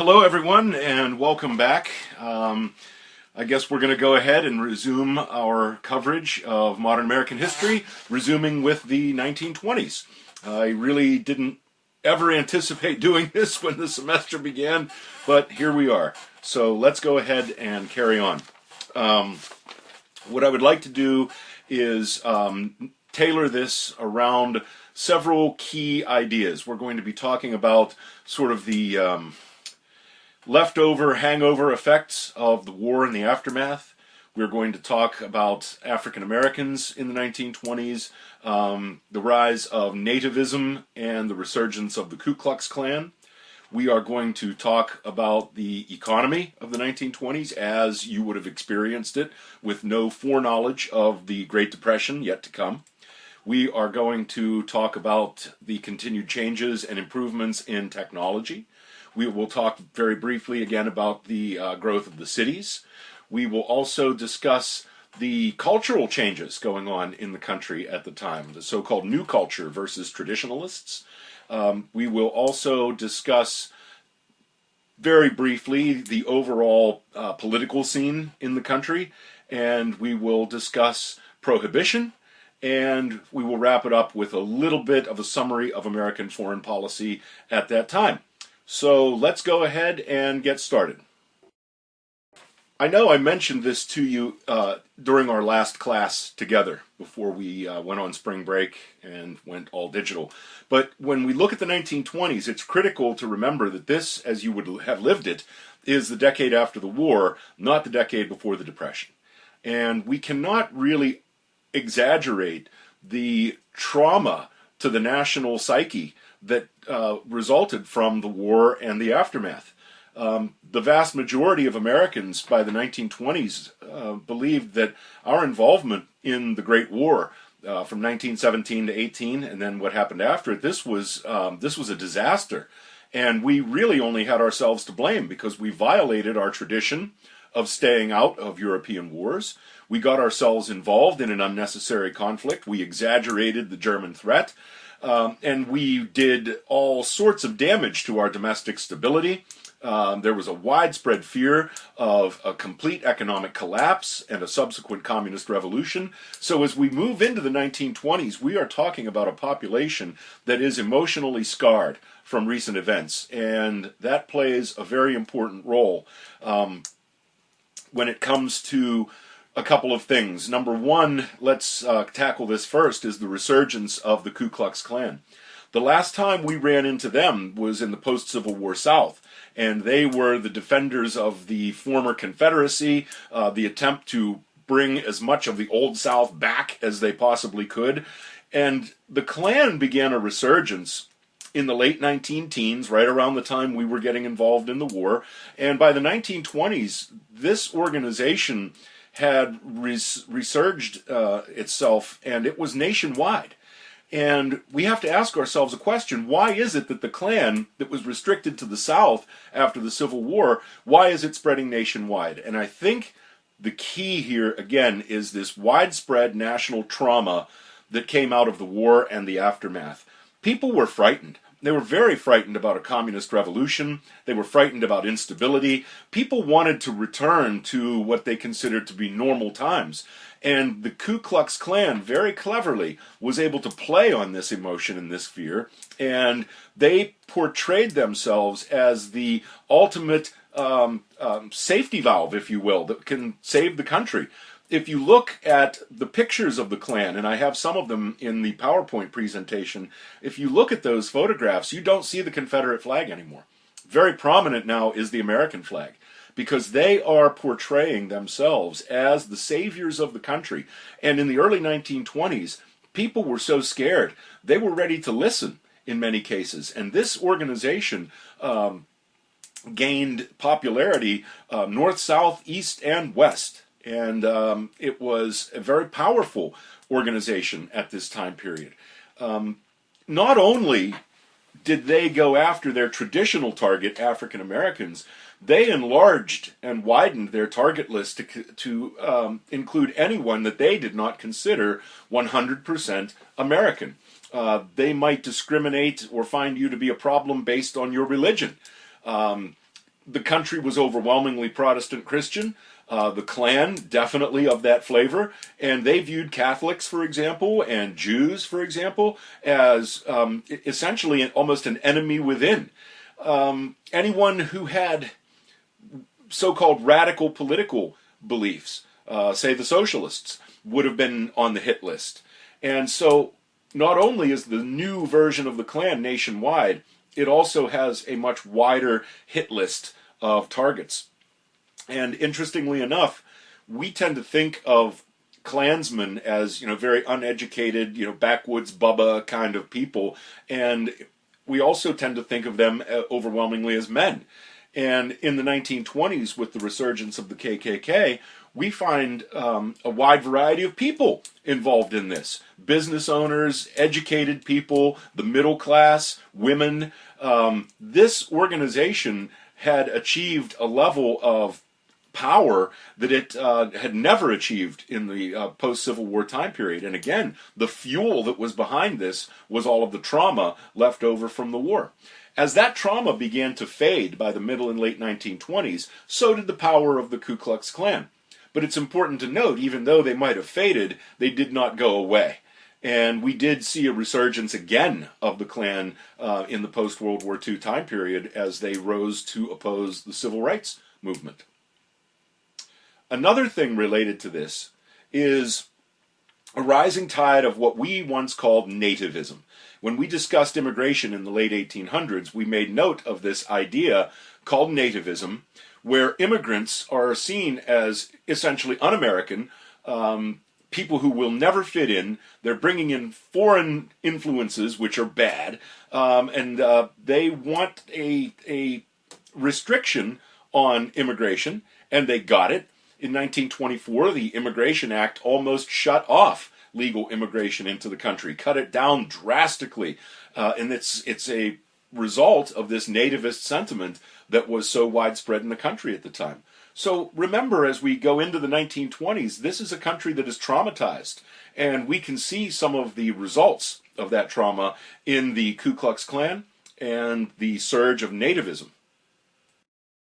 Well, hello everyone, and welcome back. I guess we're going to go ahead and resume our coverage of modern American history, resuming with the 1920s. I really didn't ever anticipate doing this when the semester began, but here we are. So let's go ahead and carry on. What I would like to do is tailor this around several key ideas. We're going to be talking about sort of the leftover, hangover effects of the war and the aftermath. We're going to talk about African Americans in the 1920s, the rise of nativism and the resurgence of the Ku Klux Klan. We are going to talk about the economy of the 1920s as you would have experienced it with no foreknowledge of the Great Depression yet to come. We are going to talk about the continued changes and improvements in technology. We will talk very briefly again about the growth of the cities. We will also discuss the cultural changes going on in the country at the time, the so-called new culture versus traditionalists. We will also discuss very briefly the overall political scene in the country, and we will discuss prohibition, and we will wrap it up with a little bit of a summary of American foreign policy at that time. So let's go ahead and get started. I know I mentioned this to you during our last class together before we went on spring break and went all digital. But when we look at the 1920s, it's critical to remember that this, as you would have lived it, is the decade after the war, not the decade before the Depression. And we cannot really exaggerate the trauma to the national psyche that resulted from the war and the aftermath. The vast majority of Americans by the 1920s believed that our involvement in the Great War from 1917 to 18, and then what happened after it, this was a disaster. And we really only had ourselves to blame because we violated our tradition of staying out of European wars. We got ourselves involved in an unnecessary conflict. We exaggerated the German threat. And we did all sorts of damage to our domestic stability. There was a widespread fear of a complete economic collapse and a subsequent communist revolution. So as we move into the 1920s, we are talking about a population that is emotionally scarred from recent events. And that plays a very important role when it comes to a couple of things. Number one, let's tackle this first, is the resurgence of the Ku Klux Klan. The last time we ran into them was in the post-Civil War South, and they were the defenders of the former Confederacy, the attempt to bring as much of the Old South back as they possibly could. And the Klan began a resurgence in the late 19-teens, right around the time we were getting involved in the war. And by the 1920s, this organization had resurged itself, and it was nationwide. And we have to ask ourselves a question: why is it that the Klan, that was restricted to the South after the Civil War, why is it spreading nationwide? And I think the key here, again, is this widespread national trauma that came out of the war and the aftermath. People were frightened. They were very frightened about a communist revolution. They were frightened about instability. People wanted to return to what they considered to be normal times. And the Ku Klux Klan, very cleverly, was able to play on this emotion and this fear. And they portrayed themselves as the ultimate safety valve, if you will, that can save the country. If you look at the pictures of the Klan, and I have some of them in the PowerPoint presentation, if you look at those photographs, you don't see the Confederate flag anymore. Very prominent now is the American flag, because they are portraying themselves as the saviors of the country. And in the early 1920s, people were so scared, they were ready to listen in many cases. And this organization gained popularity north, south, east, and west. And it was a very powerful organization at this time period. Not only did they go after their traditional target, African Americans, they enlarged and widened their target list to include anyone that they did not consider 100% American. They might discriminate or find you to be a problem based on your religion. the country was overwhelmingly Protestant Christian. The Klan, definitely of that flavor, and they viewed Catholics, for example, and Jews, for example, as essentially almost an enemy within. Anyone who had so-called radical political beliefs, say the socialists, would have been on the hit list. And so not only is the new version of the Klan nationwide, it also has a much wider hit list of targets. And interestingly enough, we tend to think of Klansmen as, very uneducated, backwoods Bubba kind of people. And we also tend to think of them overwhelmingly as men. And in the 1920s, with the resurgence of the KKK, we find a wide variety of people involved in this. Business owners, educated people, the middle class, women. This organization had achieved a level of power that it had never achieved in the post-Civil War time period. And again, the fuel that was behind this was all of the trauma left over from the war. As that trauma began to fade by the middle and late 1920s, so did the power of the Ku Klux Klan. But it's important to note, even though they might have faded, they did not go away. And we did see a resurgence again of the Klan in the post-World War II time period as they rose to oppose the civil rights movement. Another thing related to this is a rising tide of what we once called nativism. When we discussed immigration in the late 1800s, we made note of this idea called nativism, where immigrants are seen as essentially un-American, people who will never fit in. They're bringing in foreign influences, which are bad, and they want a restriction on immigration, and they got it. In 1924, the Immigration Act almost shut off legal immigration into the country, cut it down drastically, and it's a result of this nativist sentiment that was so widespread in the country at the time. So remember, as we go into the 1920s, this is a country that is traumatized, and we can see some of the results of that trauma in the Ku Klux Klan and the surge of nativism.